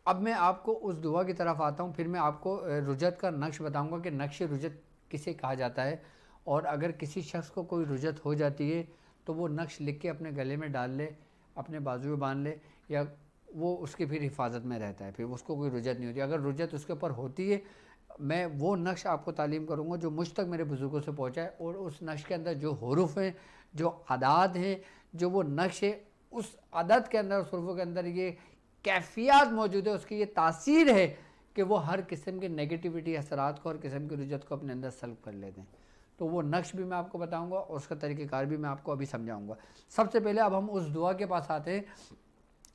अब मैं आपको उस दुआ की तरफ आता हूँ, फिर मैं आपको रुजत का नक्श बताऊँगा कि नक्श रुजत किसे कहा जाता है, और अगर किसी शख्स को कोई रुजत हो जाती है तो वो नक्श लिख के अपने गले में डाल ले, अपने बाजू में बांध ले, या वो उसकी फिर हिफाजत में रहता है, फिर उसको कोई रुजत नहीं होती। अगर रुजत उसके ऊपर होती है, मैं वो नक्श आपको तालीम करूँगा जो मुझ तक मेरे बुज़ुर्गों से पहुँचा है, और उस नक्श के अंदर जो हरूफ हैं, जो आदात हैं, जो वो नक्श है, उस आदत के अंदर, उस हरूफ के अंदर ये कैफियत मौजूद है, उसकी ये तासीर है कि वो हर किस्म की नेगेटिविटी असरात को, हर किस्म की रुजत को अपने अंदर सल्ब कर लेते हैं। तो वो नक्श भी मैं आपको बताऊंगा और उसका तरीक़ेकार भी मैं आपको अभी समझाऊंगा। सबसे पहले अब हम उस दुआ के पास आते हैं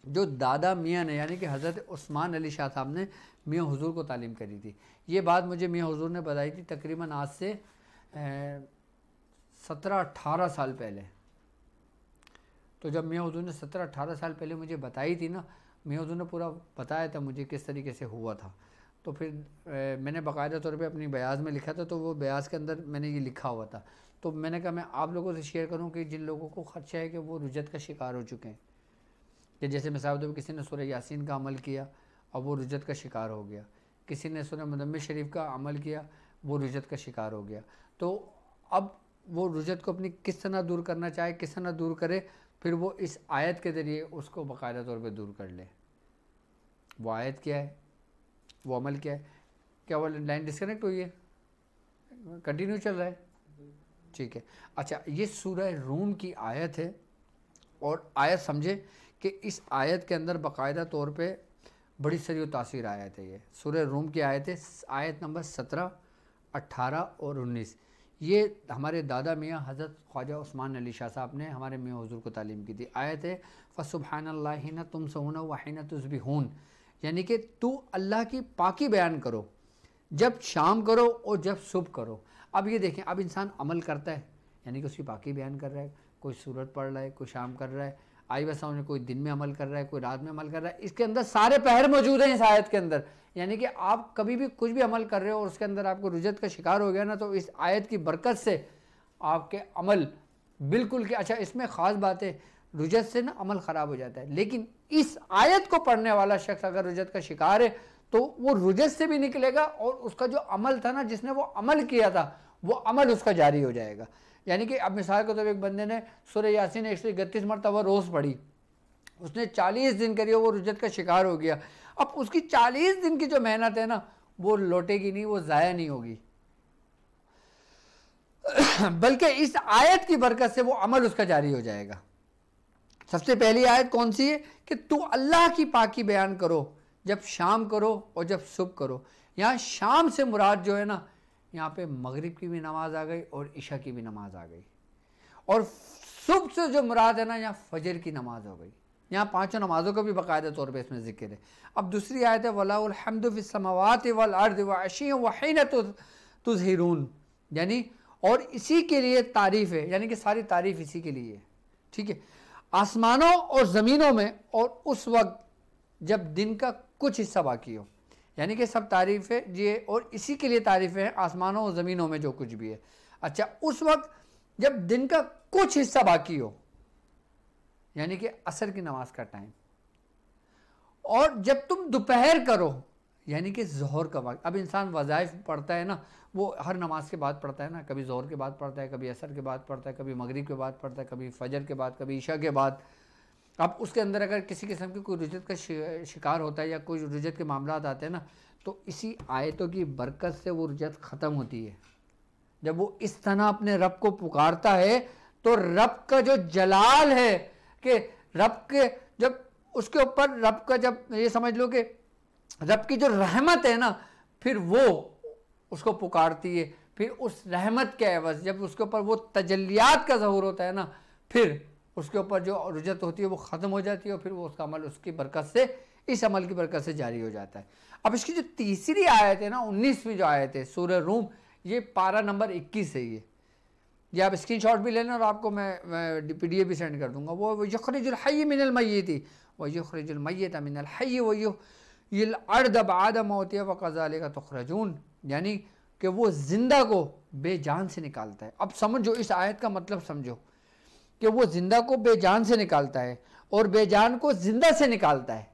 जो दादा मियाँ ने, यानी कि हज़रत उस्मान अली शाह साहब ने मियाँ हुजूर को तालीम करी थी। ये बात मुझे मियाँ हुजूर ने बताई थी तकरीबन आज से 17-18 साल पहले। तो जब मियाँ हुजूर ने 17-18 साल पहले मुझे बताई थी ना, मियाँ हुजूर ने पूरा बताया था मुझे किस तरीके से हुआ था। तो फिर मैंने बाकायदा तौर पे अपनी बयाज़ में लिखा था, तो वो बयाज़ के अंदर मैंने ये लिखा हुआ था। तो मैंने कहा मैं आप लोगों से शेयर करूं कि जिन लोगों को ख़दशा है कि वो रुजत का शिकार हो चुके हैं, कि जैसे मिसाल के तौर पर किसी ने सूरह यासीन का अमल किया और वो रुजत का शिकार हो गया, किसी ने सूरह मुदम्मिल शरीफ का अमल किया, वो रुजत का शिकार हो गया। तो अब वो रुजत को अपनी किस तरह दूर करना चाहे, किस तरह दूर करे, फिर वो इस आयत के ज़रिए उसको बाकायदा तौर पर दूर कर ले। वो आयत क्या है, वो अमल क्या है? क्या वो लाइन डिस्कनेक्ट हुई है? कंटिन्यू चल रहा है? ठीक है। अच्छा, ये सूरह रूम की आयत है, और आयत समझे कि इस आयत के अंदर बाकायदा तौर पे बड़ी सरी तासीर आयत है। ये सूरह रूम की आयत है, आयत नंबर 17, 18 और 19। ये हमारे दादा मियाँ हज़रत ख्वाजा उस्मान अली शाह साहब ने हमारे मियाँ हुजूर को तालीम की थी। आयत है फ़सुब्हानल्लाहि हिना तुमसूना व हिना तुस्बिहून, यानी कि तू अल्लाह की पाकी बयान करो जब शाम करो और जब सुबह करो। अब ये देखें, अब इंसान अमल करता है, यानी कि उसकी पाकी बयान कर रहा है, कोई सूरत पढ़ रहा है, कोई शाम कर रहा है, आई बस सामने कोई दिन में अमल कर रहा है, कोई रात में अमल कर रहा है। इसके अंदर सारे पहर मौजूद हैं इस आयत के अंदर। यानी कि आप कभी भी कुछ भी अमल कर रहे हो और उसके अंदर आपको रुजत का शिकार हो गया ना, तो इस आयत की बरकत से आपके अमल बिल्कुल के, अच्छा इसमें ख़ास बात है, रुजत से ना अमल ख़राब हो जाता है, लेकिन इस आयत को पढ़ने वाला शख्स अगर रुजत का शिकार है तो वो रुजत से भी निकलेगा, और उसका जो अमल था ना, जिसने वो अमल किया था, वो अमल उसका जारी हो जाएगा। यानी कि अब मिसाल के तौर पर एक बंदे ने सूरह यासीन 131 मरतबा रोज़ पढ़ी, उसने 40 दिन करी, वो रुजत का शिकार हो गया। अब उसकी 40 दिन की जो मेहनत है ना, वो लौटेगी नहीं, वो ज़ाया नहीं होगी, बल्कि इस आयत की बरकत से वो अमल उसका जारी हो जाएगा। सबसे पहली आयत कौन सी है कि तू अल्लाह की पाकी बयान करो जब शाम करो और जब सुबह करो। यहाँ शाम से मुराद जो है ना, यहाँ पे मगरिब की भी नमाज आ गई और इशा की भी नमाज आ गई, और सुबह से जो मुराद है ना, यहाँ फजर की नमाज हो गई। यहाँ पांचों नमाजों का भी बाकायदा तौर पे इसमें जिक्र है। अब दूसरी आयत है वलाहुल हम्दु फिस समावाति वल अर्दि व अशिय्यन व हिन तुज़हिरून, यानी और इसी के लिए तारीफ़ है, यानी कि सारी तारीफ़ इसी के लिए है। ठीक है, आसमानों और ज़मीनों में, और उस वक्त जब दिन का कुछ हिस्सा बाकी हो, यानी कि सब तारीफ़ है ये, और इसी के लिए तारीफ़ है आसमानों और ज़मीनों में जो कुछ भी है। अच्छा, उस वक्त जब दिन का कुछ हिस्सा बाकी हो, यानी कि असर की नमाज का टाइम, और जब तुम दोपहर करो, यानी कि ज़ोहर का वक्त। अब इंसान वज़ाइफ पढ़ता है ना, वो हर नमाज के बाद पढ़ता है ना, कभी ज़ोहर के बाद पढ़ता है, कभी असर के बाद पढ़ता है, कभी मगरिब के बाद पढ़ता है, कभी फजर के बाद, कभी ईशा के बाद। अब उसके अंदर अगर किसी किस्म की कोई रुजत का शिकार होता है या कोई रुजत के मामलात आते हैं ना, तो इसी आयतों की बरकत से वो रुजत ख़त्म होती है। जब वो इस तरह अपने रब को पुकारता है, तो रब का जो जलाल है कि रब के, जब उसके ऊपर रब का, जब ये समझ लो कि रब की जो रहमत है ना, फिर वो उसको पुकारती है, फिर उस रहमत के एवज़ जब उसके ऊपर वो तजल्लियात का ज़हूर होता है ना, फिर उसके ऊपर जो रुजत होती है वो ख़त्म हो जाती है, और फिर वो उसका अमल उसकी बरकत से, इस अमल की बरकत से जारी हो जाता है। अब इसकी जो तीसरी आयत है ना, 19वीं जो आयत है सूरह रूम, ये पारा नंबर 21 है। ये आप स्क्रीनशॉट भी लेना और आपको मैं PDF भी सेंड कर दूंगा। वो युख़रिजुल हय्य मिनल मय्यिति व युख़रिजुल मय्यित मिनल हय्य व युह्यिल अर्द बअद मौतिहा व कज़ालिका तुख़रजून, यानी कि वो जिंदा को बेजान से निकालता है। अब समझो, इस आयत का मतलब समझो कि वो जिंदा को बेजान से निकालता है और बेजान को जिंदा से निकालता है।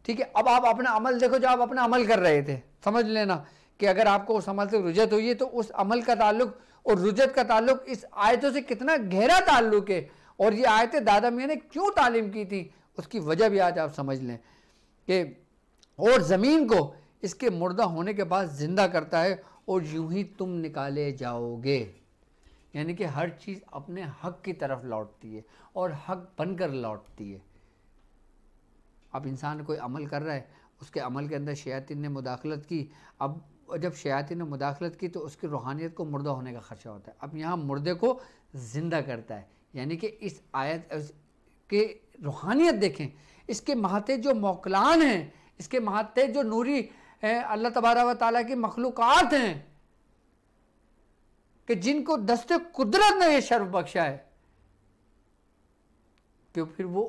ठीक है, अब आप अपना अमल देखो, जो आप अपना अमल कर रहे थे, समझ लेना कि अगर आपको उस अमल से रुजत हुई है तो उस अमल का ताल्लुक और रुजत का ताल्लुक इस आयतों से कितना गहरा ताल्लुक है, और ये आयतें दादा मियाँ ने क्यों तालीम की थी उसकी वजह भी आज आप समझ लें कि और ज़मीन को इसके मुर्दा होने के बाद ज़िंदा करता है और यूं ही तुम निकाले जाओगे। यानी कि हर चीज़ अपने हक की तरफ लौटती है और हक बनकर लौटती है। अब इंसान कोई अमल कर रहा है, उसके अमल के अंदर शयातीन ने मुदाखलत की, अब जब शयातीन ने मुदाखलत की तो उसकी रूहानियत को मुर्दा होने का खदशा होता है। अब यहाँ मुर्दे को ज़िंदा करता है, यानी कि इस आयत के रूहानियत देखें, इसके महते जो मौकलान हैं, इसके महते जो नूरी अल्लाह तबारा व ताला की मखलूक़ात हैं कि जिनको दस्ते कुदरत ने यह शर्फ बख्शा है कि फिर वो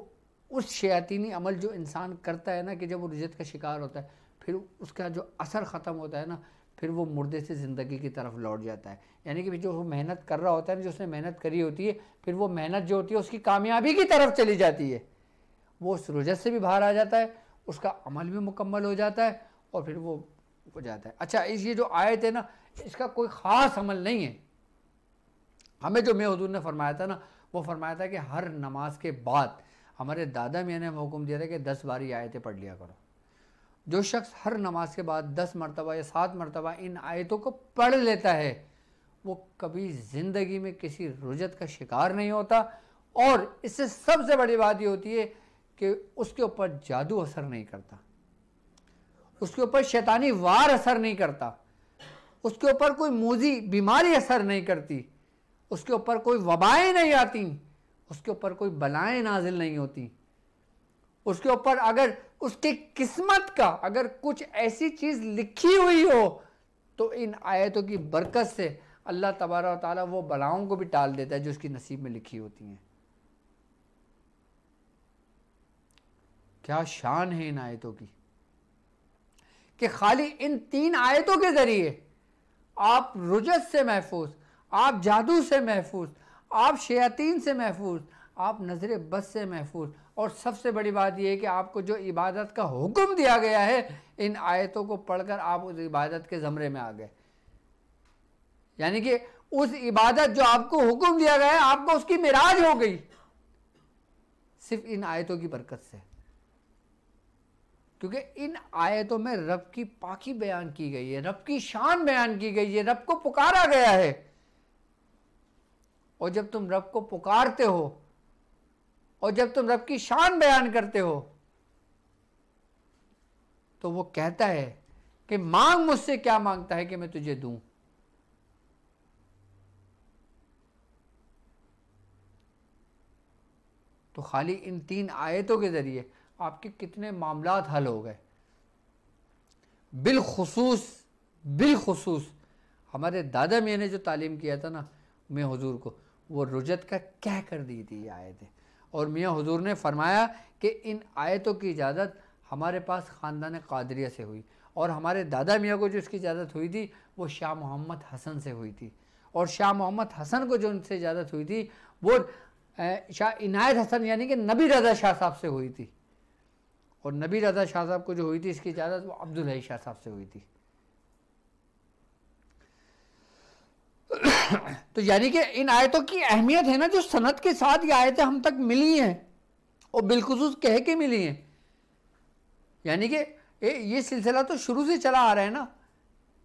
उस शयातीनी अमल जो इंसान करता है ना कि जब वो रुजत का शिकार होता है फिर उसका जो असर ख़त्म होता है ना, फिर वो मुर्दे से ज़िंदगी की तरफ लौट जाता है। यानी कि जो वो मेहनत कर रहा होता है ना, जो उसने मेहनत करी होती है, फिर वो मेहनत जो होती है उसकी कामयाबी की तरफ चली जाती है, वो उस रुजत से भी बाहर आ जाता है, उसका अमल भी मुकम्मल हो जाता है और फिर वो हो जाता है। अच्छा, ये जो आयत है ना, इसका कोई ख़ास अमल नहीं है। हमें जो मियां हुजूर ने फरमाया था ना, वो फरमाया था कि हर नमाज के बाद हमारे दादा मियाँ ने हमें हुक्म दिया था कि 10 बार ये आयतें पढ़ लिया करो। जो शख्स हर नमाज के बाद 10 मरतबा या 7 मरतबा इन आयतों को पढ़ लेता है वो कभी ज़िंदगी में किसी रुजत का शिकार नहीं होता, और इससे सबसे बड़ी बात ये होती है कि उसके ऊपर जादू असर नहीं करता, उसके ऊपर शैतानी वार असर नहीं करता, उसके ऊपर कोई मूजी बीमारी असर नहीं करती, उसके ऊपर कोई वबाएं नहीं आती, उसके ऊपर कोई बलाएं नाजिल नहीं होती, उसके ऊपर अगर उसकी किस्मत का अगर कुछ ऐसी चीज़ लिखी हुई हो तो इन आयतों की बरकत से अल्लाह तबारा व ताला वो बलाओं को भी टाल देता है जो उसकी नसीब में लिखी होती हैं। क्या शान है इन आयतों की कि खाली इन 3 आयतों के ज़रिए आप रुजत से महफूज, आप जादू से महफूज, आप शयातीन से महफूज, आप नज़र बस से महफूज, और सबसे बड़ी बात यह है कि आपको जो इबादत का हुक्म दिया गया है इन आयतों को पढ़कर आप उस इबादत के ज़मरे में आ गए। यानी कि उस इबादत जो आपको हुक्म दिया गया है आपको उसकी मिराज हो गई सिर्फ इन आयतों की बरकत से, क्योंकि इन आयतों में रब की पाकी बयान की गई है, रब की शान बयान की गई है, रब को पुकारा गया है। और जब तुम रब को पुकारते हो और जब तुम रब की शान बयान करते हो तो वो कहता है कि मांग मुझसे, क्या मांगता है कि मैं तुझे दूं। तो खाली इन 3 आयतों के ज़रिए आपके कितने मामलात हल हो गए। बिलखुसूस हमारे दादा मियाँ ने जो तालीम किया था ना मियाँ हुजूर को, वो रुजत का कह कर दी थी ये आयतें। और मियाँ हुजूर ने फरमाया कि इन आयतों की इजाज़त हमारे पास ख़ानदान कादरिया से हुई, और हमारे दादा मियाँ को जो इसकी इजाज़त हुई थी वो शाह मोहम्मद हसन से हुई थी, और शाह मोहम्मद हसन को जो उनसे इजाज़त हुई थी वो शाह इनायत हसन यानी कि नबी रज़ा शाह साहब से हुई थी, और नबी रज़ा शाह साहब को जो हुई थी इसकी इजाज़त वो अब्दुल हई शाह साहब से हुई थी। तो यानी कि इन आयतों की अहमियत है ना, जो सनद के साथ ये आयतें हम तक मिली हैं और बिलखुसूस कह के मिली हैं। यानी कि ये सिलसिला तो शुरू से चला आ रहा है ना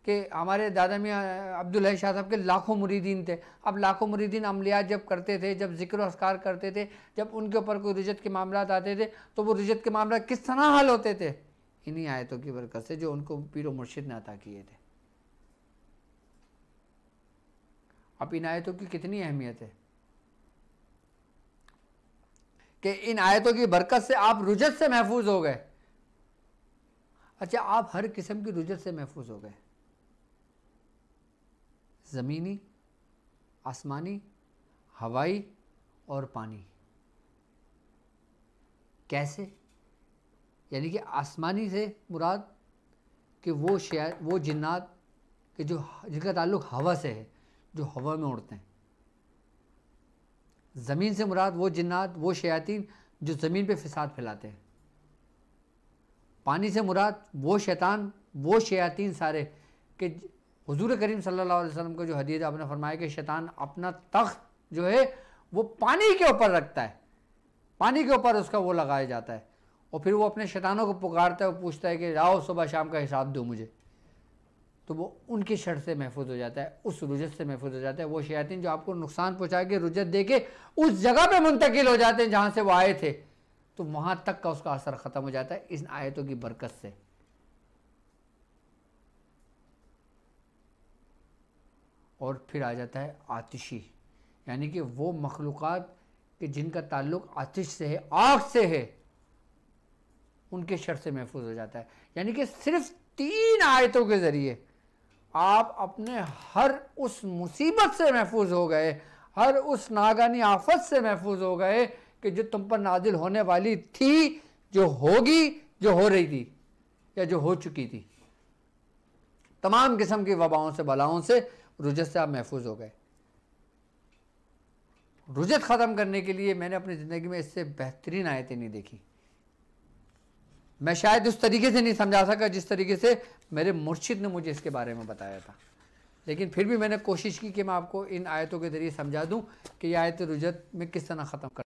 कि हमारे दादा मियाँ अब्दुल हई शाह साहब के लाखों मुरीदीन थे। अब लाखों मुरीदीन अमलियात जब करते थे, जब जिक्र अस्कार करते थे, जब उनके ऊपर कोई रुजत के मामलात आते थे तो वो रुजत के मामला किस तरह हल होते थे? इन्हीं आयतों की बरकत से जो उनको पीर व मुर्शिद ने अता किए थे। अब इन आयतों की कितनी अहमियत है कि इन आयतों की बरकत से आप रुजत से महफूज हो गए। अच्छा, आप हर किस्म की रुजत से महफूज हो गए, ज़मीनी, आसमानी, हवाई और पानी। कैसे? यानी कि आसमानी से मुराद कि वो जिन्नात कि जो जिनका ताल्लुक़ हवा से है, जो हवा में उड़ते हैं। ज़मीन से मुराद वो जिन्नात, वो शयातीन जो ज़मीन पे फ़साद फैलाते हैं। पानी से मुराद वो शैतान, वो शयातीन सारे कि हुजूर करीम सल्लल्लाहु अलैहि वसल्लम को जो हदीस आपने फरमाया कि शैतान अपना तख्त जो है वो पानी के ऊपर रखता है, पानी के ऊपर उसका वो लगाया जाता है, और फिर वो अपने शैतानों को पुकारता है, वो पूछता है कि आओ सुबह शाम का हिसाब दो मुझे। तो वो उनके शर से महफूज हो जाता है, उस रुजत से महफूज हो जाता है। वो शयातीन जो आपको नुकसान पहुँचा के रुजत दे के उस जगह पे मुंतकिल हो जाते हैं जहाँ से वो आए थे, तो वहाँ तक का उसका असर ख़त्म हो जाता है इन आयतों की बरकत से। और फिर आ जाता है आतिशी, यानी कि वो मखलूक़ात कि जिनका ताल्लुक़ आतिश से है, आग से है, उनके शर से महफूज हो जाता है। यानी कि सिर्फ 3 आयतों के ज़रिए आप अपने हर उस मुसीबत से महफूज हो गए, हर उस नागानी आफत से महफूज हो गए कि जो तुम पर नाजिल होने वाली थी, जो होगी, जो हो रही थी या जो हो चुकी थी। तमाम किस्म की वबाओं से, बलाओं से, रुजत से आप महफूज हो गए। रुजत ख़त्म करने के लिए मैंने अपनी ज़िंदगी में इससे बेहतरीन आयतें नहीं देखी। मैं शायद उस तरीके से नहीं समझा सका जिस तरीके से मेरे मुर्शिद ने मुझे इसके बारे में बताया था, लेकिन फिर भी मैंने कोशिश की कि मैं आपको इन आयतों के ज़रिए समझा दूं कि ये आयत रुजत में किस तरह ख़त्म कर